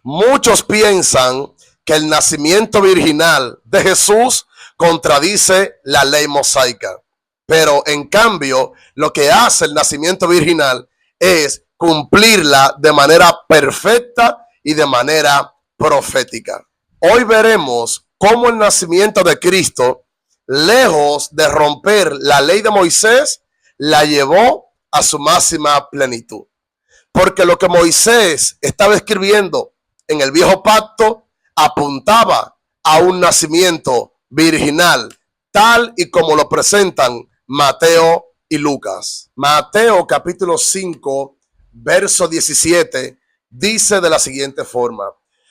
Muchos piensan que el nacimiento virginal de Jesús contradice la ley mosaica, pero en cambio lo que hace el nacimiento virginal es cumplirla de manera perfecta y de manera profética. Hoy veremos cómo el nacimiento de Cristo, lejos de romper la ley de Moisés, la llevó a su máxima plenitud. Porque lo que Moisés estaba escribiendo en el viejo pacto apuntaba a un nacimiento virginal, tal y como lo presentan Mateo y Lucas. Mateo capítulo 5, verso 17, dice de la siguiente forma: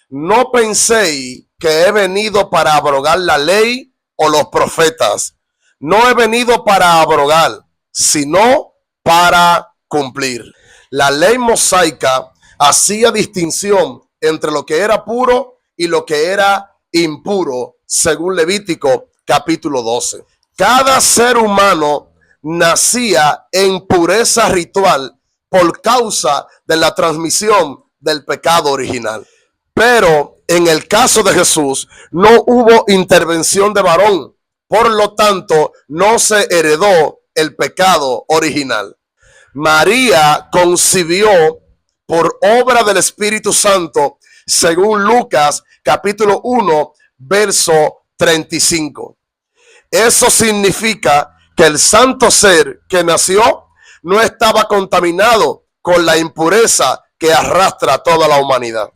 no penséis que he venido para abrogar la ley o los profetas. No he venido para abrogar, sino para cumplir. La ley mosaica hacía distinción entre lo que era puro y lo que era impuro, según Levítico capítulo 12. Cada ser humano nacía en pureza ritual por causa de la transmisión del pecado original. Pero en el caso de Jesús no hubo intervención de varón, por lo tanto no se heredó el pecado original. María concibió por obra del Espíritu Santo, según Lucas capítulo 1, verso 35. Eso significa que el santo ser que nació no estaba contaminado con la impureza que arrastra a toda la humanidad.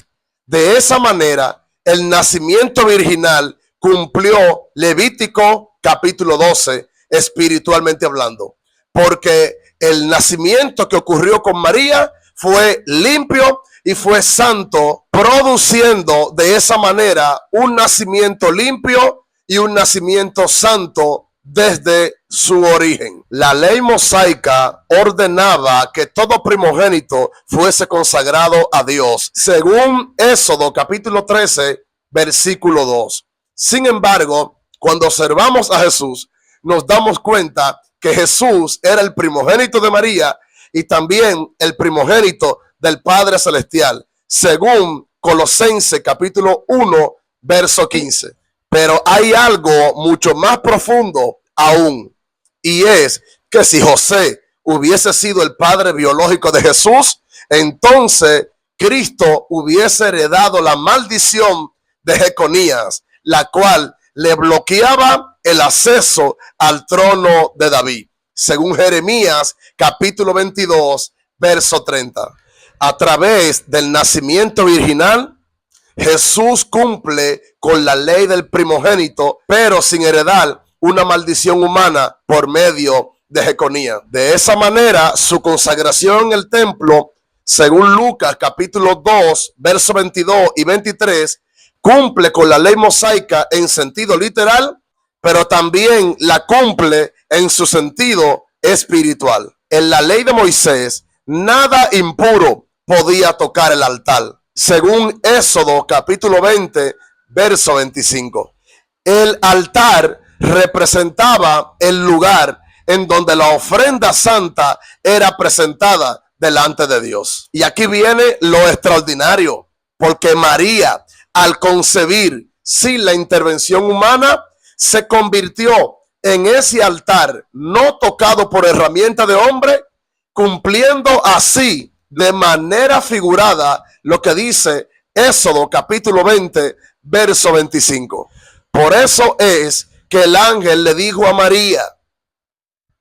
De esa manera, el nacimiento virginal cumplió Levítico capítulo 12, espiritualmente hablando, porque el nacimiento que ocurrió con María fue limpio y fue santo, produciendo de esa manera un nacimiento limpio y un nacimiento santo desde su origen. La ley mosaica ordenaba que todo primogénito fuese consagrado a Dios, según Éxodo capítulo 13, versículo 2. Sin embargo, cuando observamos a Jesús, nos damos cuenta que Jesús era el primogénito de María y también el primogénito del Padre Celestial, según Colosenses capítulo 1, verso 15. Pero hay algo mucho más profundo aún, y es que si José hubiese sido el padre biológico de Jesús, entonces Cristo hubiese heredado la maldición de Jeconías, la cual le bloqueaba el acceso al trono de David, según Jeremías capítulo 22, verso 30. A través del nacimiento virginal, Jesús cumple con la ley del primogénito, pero sin heredar una maldición humana por medio de Jeconías. De esa manera, su consagración en el templo, según Lucas capítulo 2, versos 22 y 23, cumple con la ley mosaica en sentido literal, pero también la cumple en su sentido espiritual. En la ley de Moisés, nada impuro podía tocar el altar, según Éxodo capítulo 20, verso 25. El altar representaba el lugar en donde la ofrenda santa era presentada delante de Dios. Y aquí viene lo extraordinario, porque María, al concebir sin la intervención humana, se convirtió en ese altar no tocado por herramienta de hombre, cumpliendo así de manera figurada lo que dice Éxodo capítulo 20, verso 25. Por eso es que el ángel le dijo a María: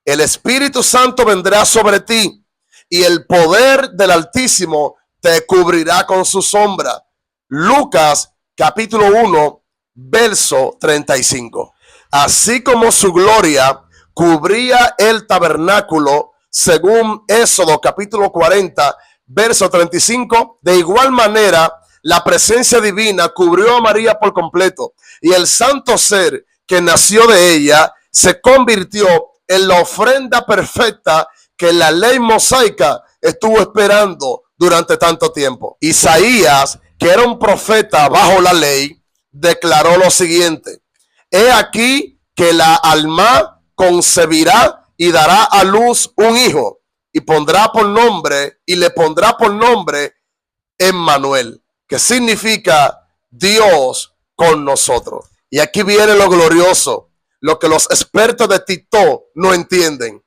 el Espíritu Santo vendrá sobre ti y el poder del Altísimo te cubrirá con su sombra. Lucas capítulo 1, verso 35. Así como su gloria cubría el tabernáculo, según Éxodo capítulo 40, verso 35, de igual manera la presencia divina cubrió a María por completo, y el santo ser que nació de ella se convirtió en la ofrenda perfecta que la ley mosaica estuvo esperando durante tanto tiempo. Isaías, que era un profeta bajo la ley, declaró lo siguiente: he aquí que la alma concebirá y dará a luz un hijo, y le pondrá por nombre Emmanuel, que significa Dios con nosotros. Y aquí viene lo glorioso, lo que los expertos de Tito no entienden.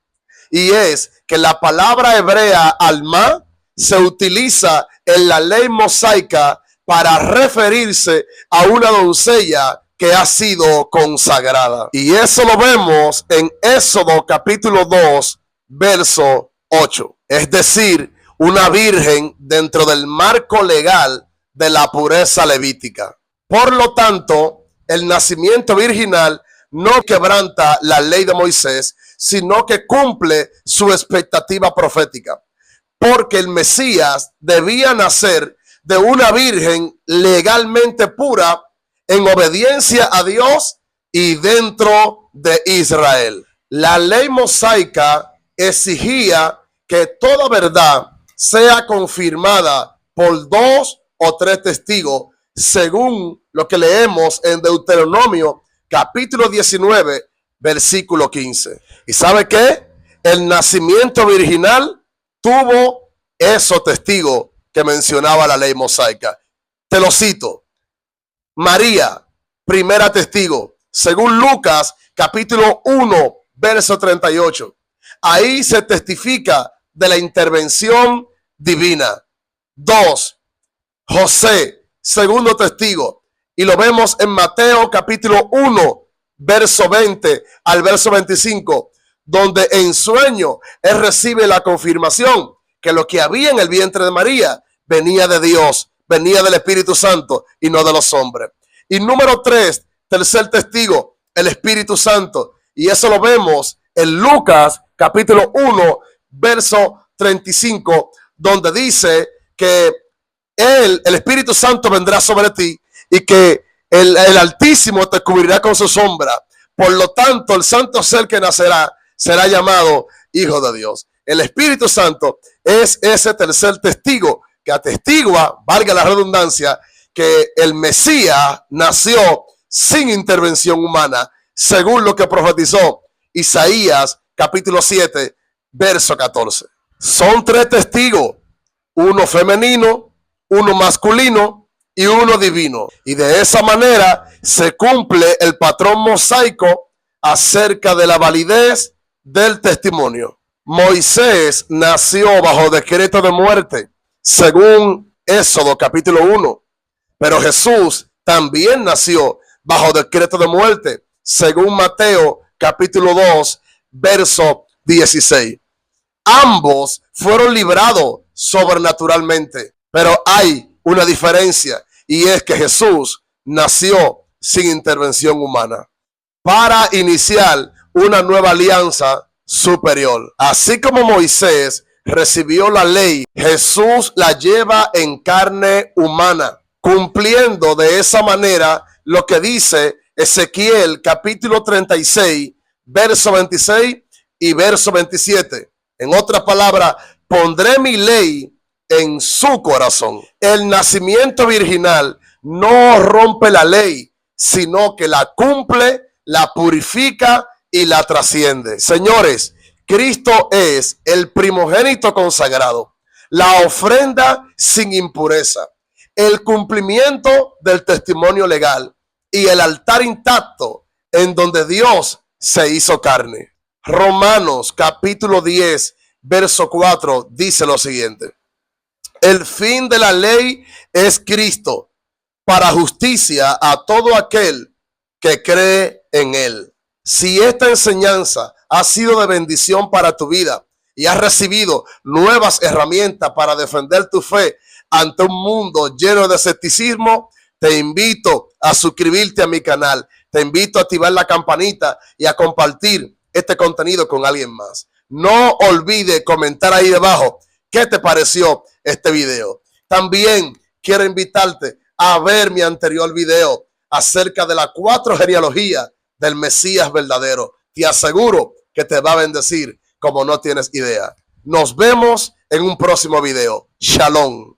Y es que la palabra hebrea alma se utiliza en la ley mosaica para referirse a una doncella que ha sido consagrada. Y eso lo vemos en Éxodo capítulo 2, verso 8. Es decir, una virgen dentro del marco legal de la pureza levítica. Por lo tanto, el nacimiento virginal no quebranta la ley de Moisés, sino que cumple su expectativa profética. Porque el Mesías debía nacer de una virgen legalmente pura, en obediencia a Dios y dentro de Israel. La ley mosaica exigía que toda verdad sea confirmada por 2 o 3 testigos, según lo que leemos en Deuteronomio capítulo 19, versículo 15. ¿Y sabe qué? El nacimiento virginal tuvo esos testigos que mencionaba la ley mosaica. Te lo cito. María, primera testigo, según Lucas capítulo 1, verso 38. Ahí se testifica de la intervención divina. 2. José, segundo testigo, y lo vemos en Mateo capítulo 1, verso 20 al verso 25, donde en sueño él recibe la confirmación que lo que había en el vientre de María venía de Dios, venía del Espíritu Santo y no de los hombres. Y número 3, tercer testigo, el Espíritu Santo. Y eso lo vemos en Lucas capítulo 1, verso 35, donde dice que el Espíritu Santo vendrá sobre ti y que el Altísimo te cubrirá con su sombra. Por lo tanto, el santo ser que nacerá será llamado Hijo de Dios. El Espíritu Santo es ese tercer testigo que atestigua, valga la redundancia, que el Mesías nació sin intervención humana, según lo que profetizó Isaías capítulo 7, verso 14. Son 3 testigos, uno femenino, uno masculino y uno divino. Y de esa manera se cumple el patrón mosaico acerca de la validez del testimonio. Moisés nació bajo decreto de muerte, según Éxodo capítulo 1. Pero Jesús también nació bajo decreto de muerte, según Mateo capítulo 2, verso 16. Ambos fueron librados sobrenaturalmente, pero hay una diferencia, y es que Jesús nació sin intervención humana para iniciar una nueva alianza superior. Así como Moisés recibió la ley, Jesús la lleva en carne humana, cumpliendo de esa manera lo que dice Ezequiel capítulo 36, verso 26 y verso 27. En otras palabras, pondré mi ley en su corazón. El nacimiento virginal no rompe la ley, sino que la cumple, la purifica y la trasciende. Señores, Cristo es el primogénito consagrado, la ofrenda sin impureza, el cumplimiento del testimonio legal y el altar intacto en donde Dios se hizo carne. Romanos capítulo 10, verso 4 dice lo siguiente: el fin de la ley es Cristo, para justicia a todo aquel que cree en él. Si esta enseñanza ha sido de bendición para tu vida y has recibido nuevas herramientas para defender tu fe ante un mundo lleno de escepticismo, te invito a suscribirte a mi canal, te invito a activar la campanita y a compartir este contenido con alguien más. No olvides comentar ahí debajo qué te pareció este video. También quiero invitarte a ver mi anterior video acerca de las 4 genealogías del Mesías verdadero. Te aseguro que te va a bendecir como no tienes idea. Nos vemos en un próximo video. Shalom.